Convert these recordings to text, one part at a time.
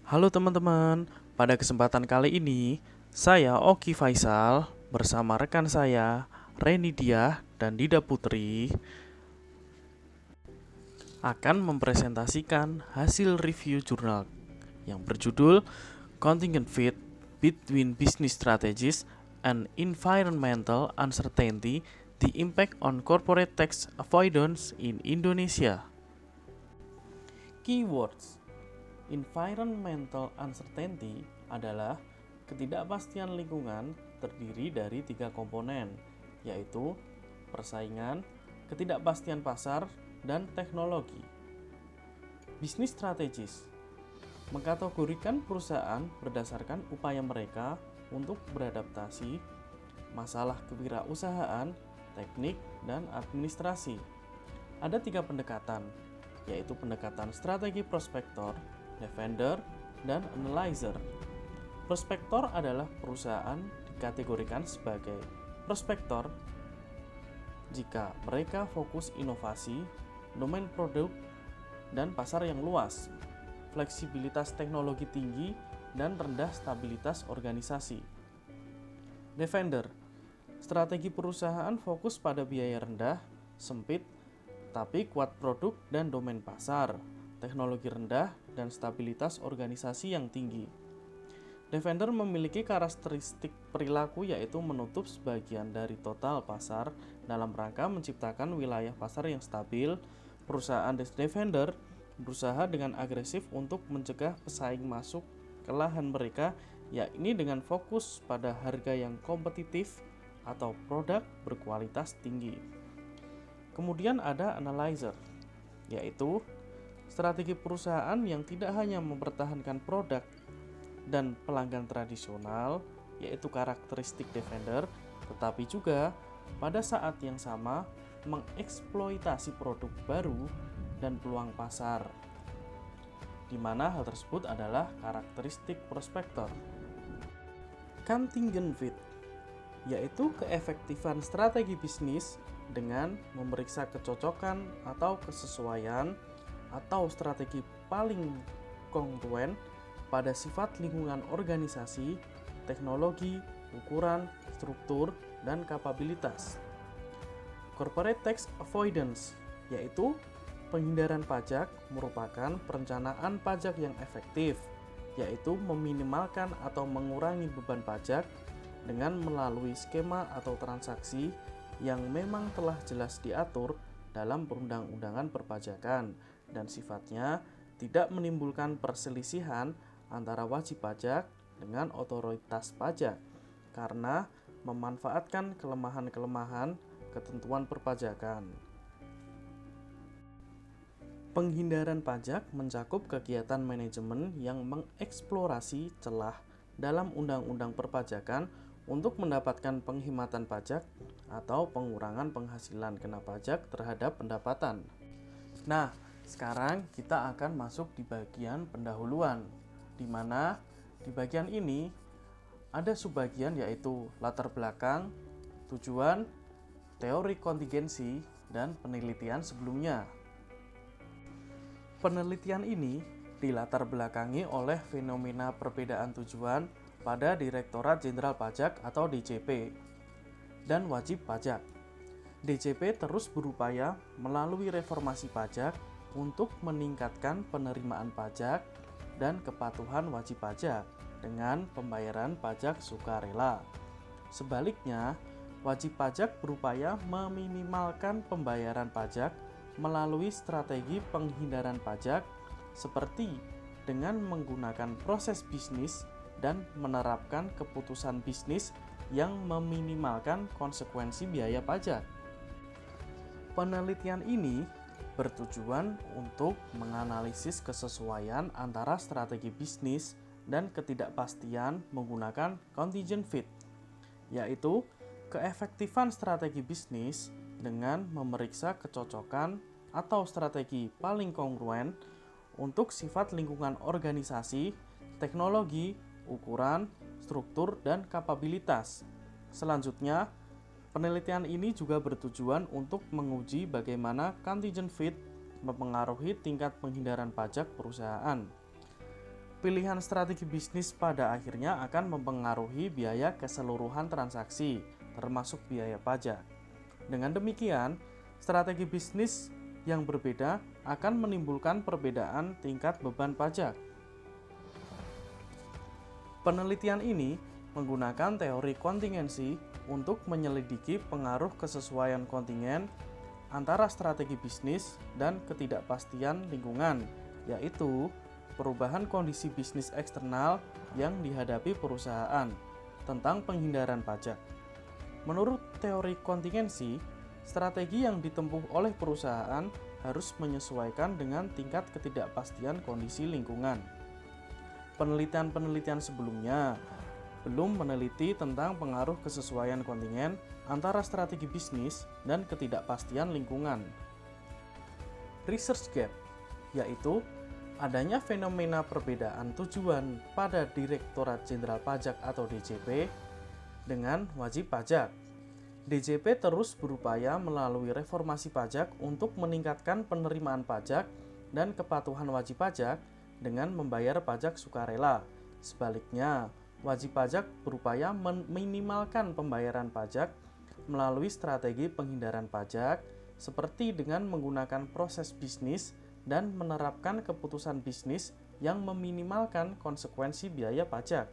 Halo teman-teman, pada kesempatan kali ini saya Oki Faisal bersama rekan saya Reni Diah dan Dida Putri akan mempresentasikan hasil review jurnal yang berjudul Contingent Fit Between Business Strategies and Environmental Uncertainty: The Impact on Corporate Tax Avoidance in Indonesia. Keywords: environmental uncertainty adalah ketidakpastian lingkungan terdiri dari 3 komponen, yaitu persaingan, ketidakpastian pasar, dan teknologi. Bisnis strategis mengkategorikan perusahaan berdasarkan upaya mereka untuk beradaptasi, masalah kewirausahaan, teknik, dan administrasi. Ada 3 pendekatan, yaitu pendekatan strategi prospektor, defender, dan analyzer. Prospektor adalah perusahaan dikategorikan sebagai prospektor jika mereka fokus inovasi, domain produk, dan pasar yang luas, fleksibilitas teknologi tinggi, dan rendah stabilitas organisasi. Defender, strategi perusahaan fokus pada biaya rendah, sempit, tapi kuat produk dan domain pasar, teknologi rendah, dan stabilitas organisasi yang tinggi. Defender memiliki karakteristik perilaku yaitu menutup sebagian dari total pasar dalam rangka menciptakan wilayah pasar yang stabil. Perusahaan defender berusaha dengan agresif untuk mencegah pesaing masuk ke lahan mereka, yakni dengan fokus pada harga yang kompetitif atau produk berkualitas tinggi. Kemudian ada analyzer, yaitu strategi perusahaan yang tidak hanya mempertahankan produk dan pelanggan tradisional, yaitu karakteristik defender, tetapi juga pada saat yang sama mengeksploitasi produk baru dan peluang pasar, di mana hal tersebut adalah karakteristik prospektor. Contingent fit, yaitu keefektifan strategi bisnis dengan memeriksa kecocokan atau kesesuaian atau strategi paling kongruen pada sifat lingkungan organisasi, teknologi, ukuran, struktur, dan kapabilitas. Corporate tax avoidance, yaitu penghindaran pajak merupakan perencanaan pajak yang efektif, yaitu meminimalkan atau mengurangi beban pajak dengan melalui skema atau transaksi yang memang telah jelas diatur dalam perundang-undangan perpajakan dan sifatnya tidak menimbulkan perselisihan antara wajib pajak dengan otoritas pajak karena memanfaatkan kelemahan-kelemahan ketentuan perpajakan. Penghindaran pajak mencakup kegiatan manajemen yang mengeksplorasi celah dalam undang-undang perpajakan untuk mendapatkan penghematan pajak atau pengurangan penghasilan kena pajak terhadap pendapatan. Nah, sekarang kita akan masuk di bagian pendahuluan, di mana di bagian ini ada subbagian yaitu latar belakang, tujuan, teori kontingensi, dan penelitian sebelumnya. Penelitian ini dilatar belakangi oleh fenomena perbedaan tujuan pada Direktorat Jenderal Pajak atau DJP dan wajib pajak. DJP terus berupaya melalui reformasi pajak untuk meningkatkan penerimaan pajak dan kepatuhan wajib pajak dengan pembayaran pajak sukarela. Sebaliknya, wajib pajak berupaya meminimalkan pembayaran pajak melalui strategi penghindaran pajak seperti dengan menggunakan proses bisnis dan menerapkan keputusan bisnis yang meminimalkan konsekuensi biaya pajak. Penelitian ini bertujuan untuk menganalisis kesesuaian antara strategi bisnis dan ketidakpastian menggunakan contingent fit, yaitu keefektifan strategi bisnis dengan memeriksa kecocokan atau strategi paling kongruen untuk sifat lingkungan organisasi, teknologi, ukuran, struktur, dan kapabilitas. Selanjutnya, penelitian ini juga bertujuan untuk menguji bagaimana contingent fit mempengaruhi tingkat penghindaran pajak perusahaan. Pilihan strategi bisnis pada akhirnya akan mempengaruhi biaya keseluruhan transaksi, termasuk biaya pajak. Dengan demikian, strategi bisnis yang berbeda akan menimbulkan perbedaan tingkat beban pajak. Penelitian ini menggunakan teori kontingensi untuk menyelidiki pengaruh kesesuaian kontingen antara strategi bisnis dan ketidakpastian lingkungan, yaitu perubahan kondisi bisnis eksternal yang dihadapi perusahaan tentang penghindaran pajak. Menurut teori kontingensi, strategi yang ditempuh oleh perusahaan harus menyesuaikan dengan tingkat ketidakpastian kondisi lingkungan. Penelitian-penelitian sebelumnya belum meneliti tentang pengaruh kesesuaian kontingen antara strategi bisnis dan ketidakpastian lingkungan. Research gap, yaitu adanya fenomena perbedaan tujuan pada Direktorat Jenderal Pajak atau DJP dengan wajib pajak. DJP terus berupaya melalui reformasi pajak untuk meningkatkan penerimaan pajak dan kepatuhan wajib pajak dengan membayar pajak sukarela. Sebaliknya, wajib pajak berupaya meminimalkan pembayaran pajak melalui strategi penghindaran pajak seperti dengan menggunakan proses bisnis dan menerapkan keputusan bisnis yang meminimalkan konsekuensi biaya pajak.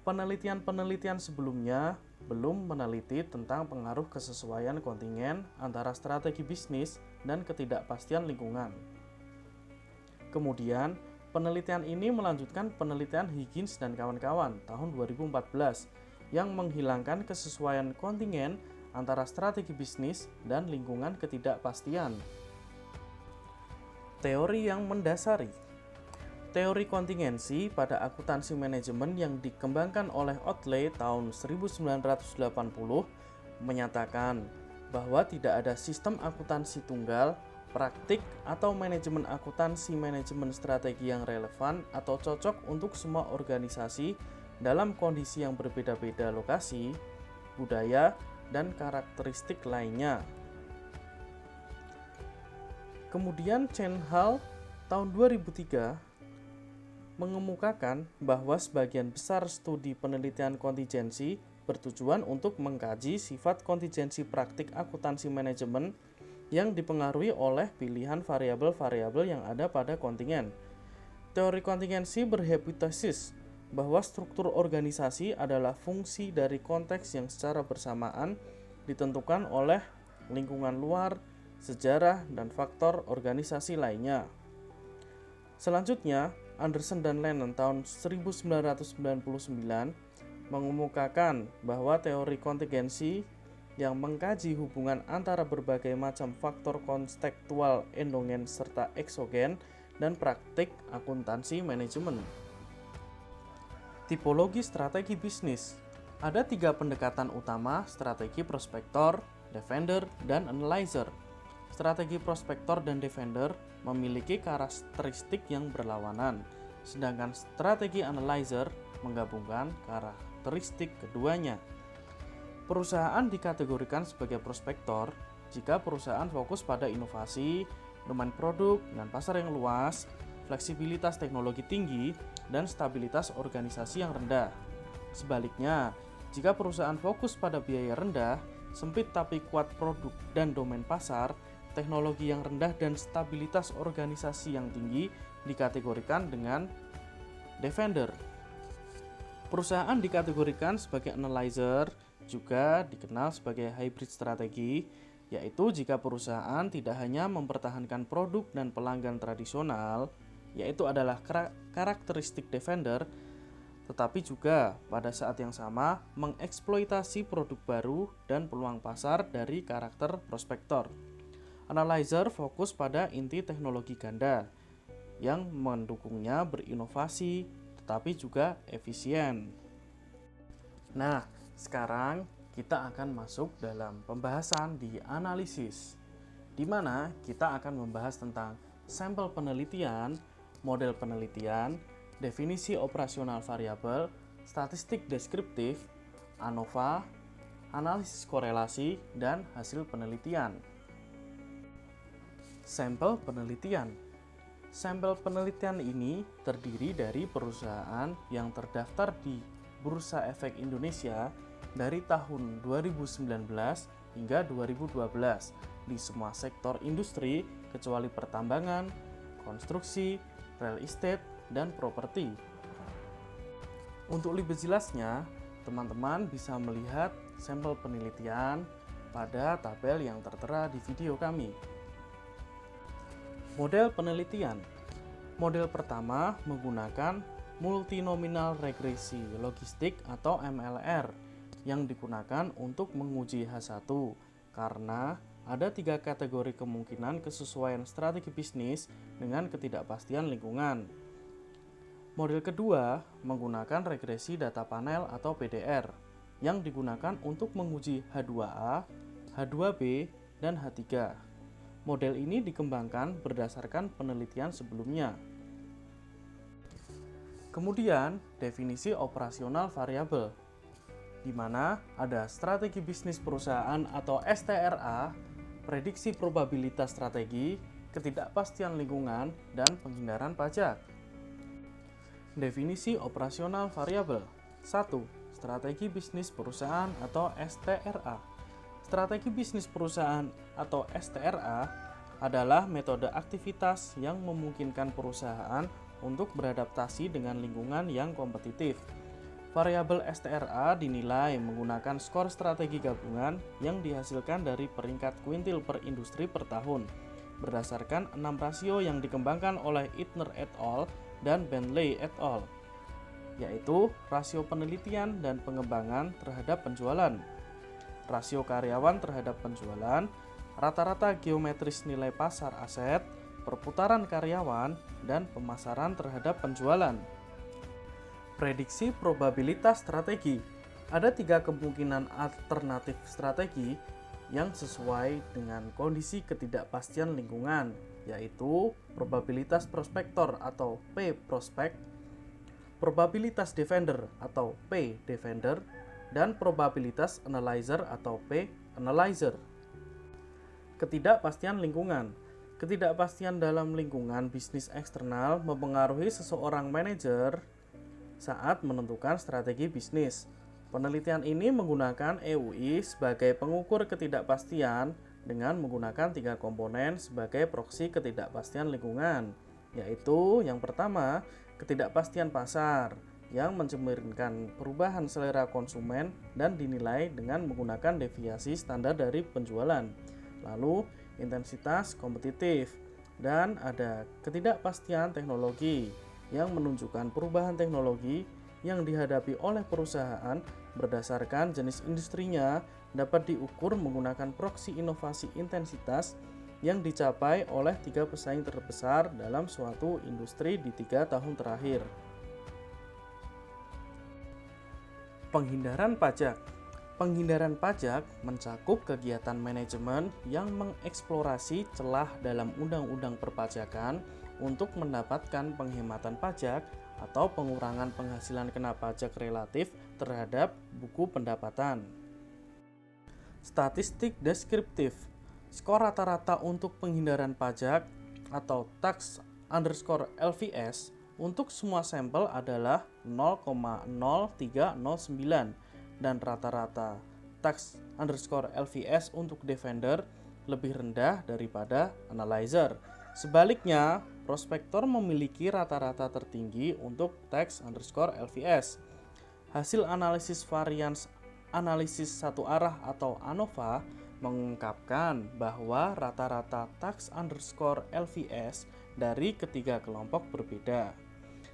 Penelitian-penelitian sebelumnya belum meneliti tentang pengaruh kesesuaian kontingen antara strategi bisnis dan ketidakpastian lingkungan. Kemudian, penelitian ini melanjutkan penelitian Higgins dan kawan-kawan tahun 2014 yang menghilangkan kesesuaian kontingen antara strategi bisnis dan lingkungan ketidakpastian. Teori yang mendasari. Teori kontingensi pada akuntansi manajemen yang dikembangkan oleh Otley tahun 1980 menyatakan bahwa tidak ada sistem akuntansi tunggal, praktik, atau manajemen akuntansi manajemen strategi yang relevan atau cocok untuk semua organisasi dalam kondisi yang berbeda-beda lokasi, budaya, dan karakteristik lainnya. Kemudian Chen Hall tahun 2003 mengemukakan bahwa sebagian besar studi penelitian kontingensi bertujuan untuk mengkaji sifat kontingensi praktik akuntansi manajemen yang dipengaruhi oleh pilihan variabel-variabel yang ada pada kontingen. Teori kontingensi berhipotesis bahwa struktur organisasi adalah fungsi dari konteks yang secara bersamaan ditentukan oleh lingkungan luar, sejarah, dan faktor organisasi lainnya. Selanjutnya, Anderson dan Lennon tahun 1999 mengemukakan bahwa teori kontingensi yang mengkaji hubungan antara berbagai macam faktor kontekstual endogen serta eksogen dan praktik akuntansi manajemen. Tipologi strategi bisnis. Ada 3 pendekatan utama strategi prospektor, defender, dan analyzer. Strategi prospektor dan defender memiliki karakteristik yang berlawanan, sedangkan strategi analyzer menggabungkan karakteristik keduanya. Perusahaan dikategorikan sebagai prospektor jika perusahaan fokus pada inovasi, domain produk dan pasar yang luas, fleksibilitas teknologi tinggi, dan stabilitas organisasi yang rendah. Sebaliknya, jika perusahaan fokus pada biaya rendah, sempit tapi kuat produk dan domain pasar, teknologi yang rendah dan stabilitas organisasi yang tinggi dikategorikan dengan defender. Perusahaan dikategorikan sebagai analyzer, juga dikenal sebagai hybrid strategi, yaitu jika perusahaan tidak hanya mempertahankan produk dan pelanggan tradisional, yaitu adalah karakteristik defender, tetapi juga pada saat yang sama mengeksploitasi produk baru dan peluang pasar dari karakter prospektor. Analyzer fokus pada inti teknologi ganda yang mendukungnya berinovasi tetapi juga efisien. Nah, sekarang kita akan masuk dalam pembahasan di analisis, di mana kita akan membahas tentang sampel penelitian, model penelitian, definisi operasional variabel, statistik deskriptif, ANOVA, analisis korelasi, dan hasil penelitian. Sampel penelitian. Sampel penelitian ini terdiri dari perusahaan yang terdaftar di Bursa Efek Indonesia dari tahun 2019 hingga 2012 di semua sektor industri kecuali pertambangan, konstruksi, real estate, dan properti. Untuk lebih jelasnya, teman-teman bisa melihat sampel penelitian pada tabel yang tertera di video kami. Model penelitian. Model pertama menggunakan multinominal regresi logistik atau MLR yang digunakan untuk menguji H1 karena ada 3 kategori kemungkinan kesesuaian strategi bisnis dengan ketidakpastian lingkungan. Model kedua menggunakan regresi data panel atau PDR yang digunakan untuk menguji H2A, H2B, dan H3. Model ini dikembangkan berdasarkan penelitian sebelumnya. Kemudian, definisi operasional variabel, di mana ada strategi bisnis perusahaan atau STRA, prediksi probabilitas strategi, ketidakpastian lingkungan, dan penghindaran pajak. Definisi operasional variabel. 1. Strategi bisnis perusahaan atau STRA. Strategi bisnis perusahaan atau STRA adalah metode aktivitas yang memungkinkan perusahaan untuk beradaptasi dengan lingkungan yang kompetitif. Variabel STRA dinilai menggunakan skor strategi gabungan yang dihasilkan dari peringkat kuintil per industri per tahun, berdasarkan 6 rasio yang dikembangkan oleh Eitner et al. Dan Bentley et al., yaitu rasio penelitian dan pengembangan terhadap penjualan, rasio karyawan terhadap penjualan, rata-rata geometris nilai pasar aset, perputaran karyawan, dan pemasaran terhadap penjualan. Prediksi probabilitas strategi. Ada 3 kemungkinan alternatif strategi yang sesuai dengan kondisi ketidakpastian lingkungan, yaitu probabilitas prospektor atau P prospek, probabilitas defender atau P defender, dan probabilitas analyzer atau P analyzer. Ketidakpastian lingkungan. Ketidakpastian dalam lingkungan bisnis eksternal mempengaruhi seseorang manajer saat menentukan strategi bisnis. Penelitian ini menggunakan EUI sebagai pengukur ketidakpastian dengan menggunakan 3 komponen sebagai proksi ketidakpastian lingkungan, yaitu yang pertama, ketidakpastian pasar yang mencerminkan perubahan selera konsumen dan dinilai dengan menggunakan deviasi standar dari penjualan. Lalu, intensitas kompetitif, dan ada ketidakpastian teknologi yang menunjukkan perubahan teknologi yang dihadapi oleh perusahaan berdasarkan jenis industrinya dapat diukur menggunakan proksi inovasi intensitas yang dicapai oleh 3 pesaing terbesar dalam suatu industri di 3 tahun terakhir. Penghindaran pajak. Penghindaran pajak mencakup kegiatan manajemen yang mengeksplorasi celah dalam undang-undang perpajakan untuk mendapatkan penghematan pajak atau pengurangan penghasilan kena pajak relatif terhadap buku pendapatan. Statistik deskriptif. Skor rata-rata untuk penghindaran pajak atau tax underscore LVS untuk semua sampel adalah 0,0309 dan rata-rata tax underscore LVS untuk defender lebih rendah daripada analyzer. Sebaliknya, prospektor memiliki rata-rata tertinggi untuk tax underscore LVS. Hasil analisis varians analisis satu arah atau ANOVA mengungkapkan bahwa rata-rata tax underscore LVS dari ketiga kelompok berbeda.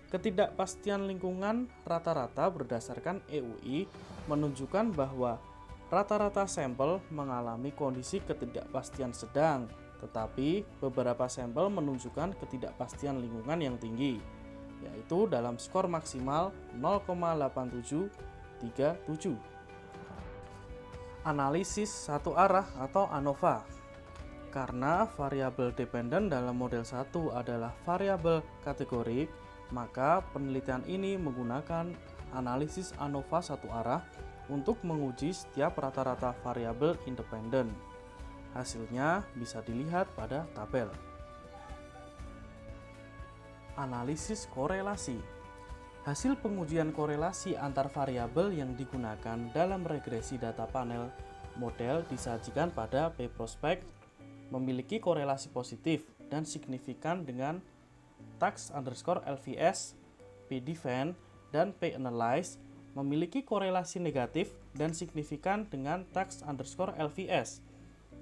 Ketidakpastian lingkungan rata-rata berdasarkan EUI menunjukkan bahwa rata-rata sampel mengalami kondisi ketidakpastian sedang, tetapi beberapa sampel menunjukkan ketidakpastian lingkungan yang tinggi, yaitu dalam skor maksimal 0,8737. Analisis satu arah atau ANOVA. Karena variabel dependen dalam model 1 adalah variabel kategorik, maka penelitian ini menggunakan analisis ANOVA satu arah untuk menguji setiap rata-rata variabel independen. Hasilnya bisa dilihat pada tabel. Analisis korelasi. Hasil pengujian korelasi antar variabel yang digunakan dalam regresi data panel model disajikan pada PProspect memiliki korelasi positif dan signifikan dengan tax_LVS, PDefend, dan PAnalyze memiliki korelasi negatif dan signifikan dengan tax_LVS.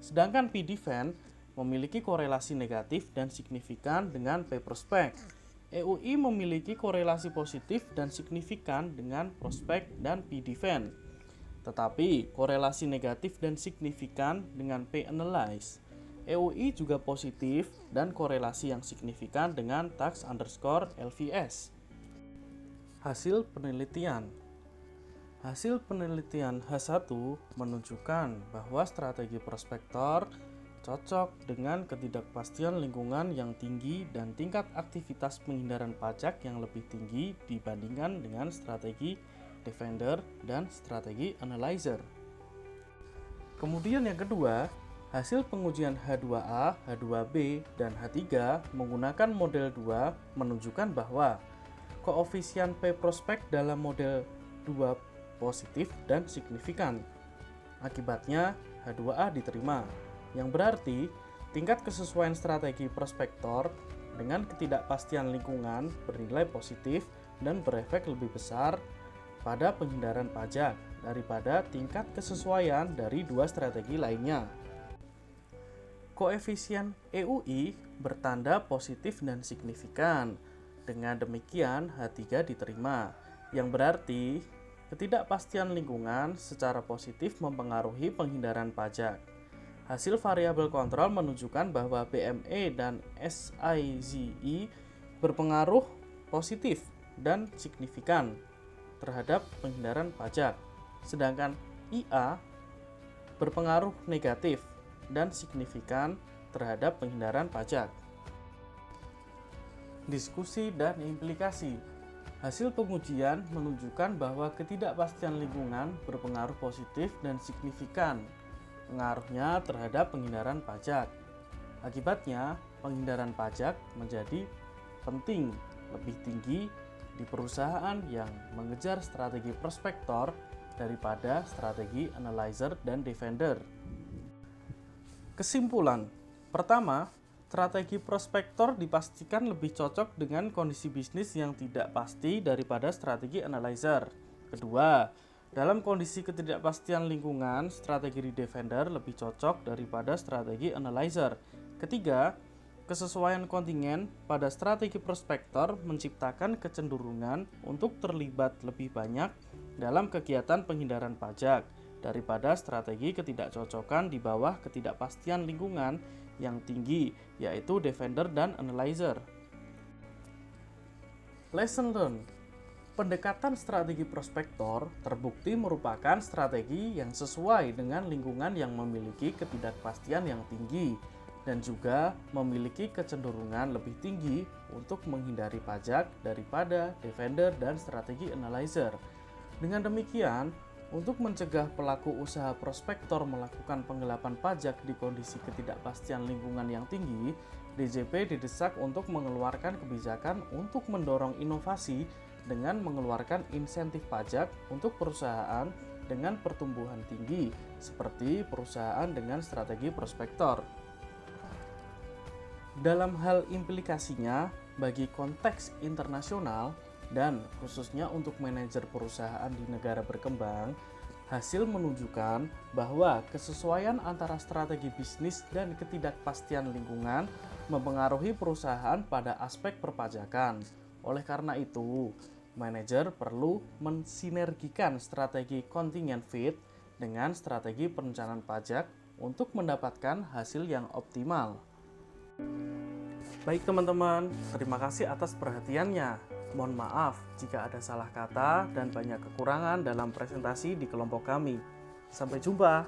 Sedangkan PDefend memiliki korelasi negatif dan signifikan dengan PProspect. EUI memiliki korelasi positif dan signifikan dengan Prospect dan PDefend, tetapi korelasi negatif dan signifikan dengan PAnalyze. EUI juga positif dan korelasi yang signifikan dengan tax_LVS. Hasil penelitian. Hasil penelitian H1 menunjukkan bahwa strategi prospektor cocok dengan ketidakpastian lingkungan yang tinggi dan tingkat aktivitas penghindaran pajak yang lebih tinggi dibandingkan dengan strategi Defender dan strategi Analyzer. Kemudian yang kedua, hasil pengujian H2A, H2B, dan H3 menggunakan model 2 menunjukkan bahwa koefisien PProspect dalam model 2 positif dan signifikan. Akibatnya H2A diterima, yang berarti tingkat kesesuaian strategi prospektor dengan ketidakpastian lingkungan bernilai positif dan berefek lebih besar pada penghindaran pajak daripada tingkat kesesuaian dari dua strategi lainnya. Koefisien EUI bertanda positif dan signifikan. Dengan demikian H3 diterima, yang berarti ketidakpastian lingkungan secara positif mempengaruhi penghindaran pajak. Hasil variabel kontrol menunjukkan bahwa BME dan SIZE berpengaruh positif dan signifikan terhadap penghindaran pajak, sedangkan IA berpengaruh negatif dan signifikan terhadap penghindaran pajak. Diskusi dan implikasi. Hasil pengujian menunjukkan bahwa ketidakpastian lingkungan berpengaruh positif dan signifikan pengaruhnya terhadap penghindaran pajak. Akibatnya, penghindaran pajak menjadi penting lebih tinggi di perusahaan yang mengejar strategi prospektor daripada strategi analyzer dan defender. Kesimpulan. Pertama, strategi prospektor dipastikan lebih cocok dengan kondisi bisnis yang tidak pasti daripada strategi analyzer. Kedua, dalam kondisi ketidakpastian lingkungan, strategi defender lebih cocok daripada strategi analyzer. Ketiga, kesesuaian kontingen pada strategi prospektor menciptakan kecenderungan untuk terlibat lebih banyak dalam kegiatan penghindaran pajak daripada strategi ketidakcocokan di bawah ketidakpastian lingkungan yang tinggi, yaitu defender dan analyzer. Lesson learned. Pendekatan strategi prospektor terbukti merupakan strategi yang sesuai dengan lingkungan yang memiliki ketidakpastian yang tinggi dan juga memiliki kecenderungan lebih tinggi untuk menghindari pajak daripada defender dan strategi analyzer. Dengan demikian, untuk mencegah pelaku usaha prospektor melakukan penggelapan pajak di kondisi ketidakpastian lingkungan yang tinggi, DJP didesak untuk mengeluarkan kebijakan untuk mendorong inovasi dengan mengeluarkan insentif pajak untuk perusahaan dengan pertumbuhan tinggi, seperti perusahaan dengan strategi prospektor. Dalam hal implikasinya bagi konteks internasional dan khususnya untuk manajer perusahaan di negara berkembang, hasil menunjukkan bahwa kesesuaian antara strategi bisnis dan ketidakpastian lingkungan mempengaruhi perusahaan pada aspek perpajakan. Oleh karena itu, manajer perlu mensinergikan strategi contingent fit dengan strategi perencanaan pajak untuk mendapatkan hasil yang optimal. Baik teman-teman, terima kasih atas perhatiannya. Mohon maaf jika ada salah kata dan banyak kekurangan dalam presentasi di kelompok kami. Sampai jumpa.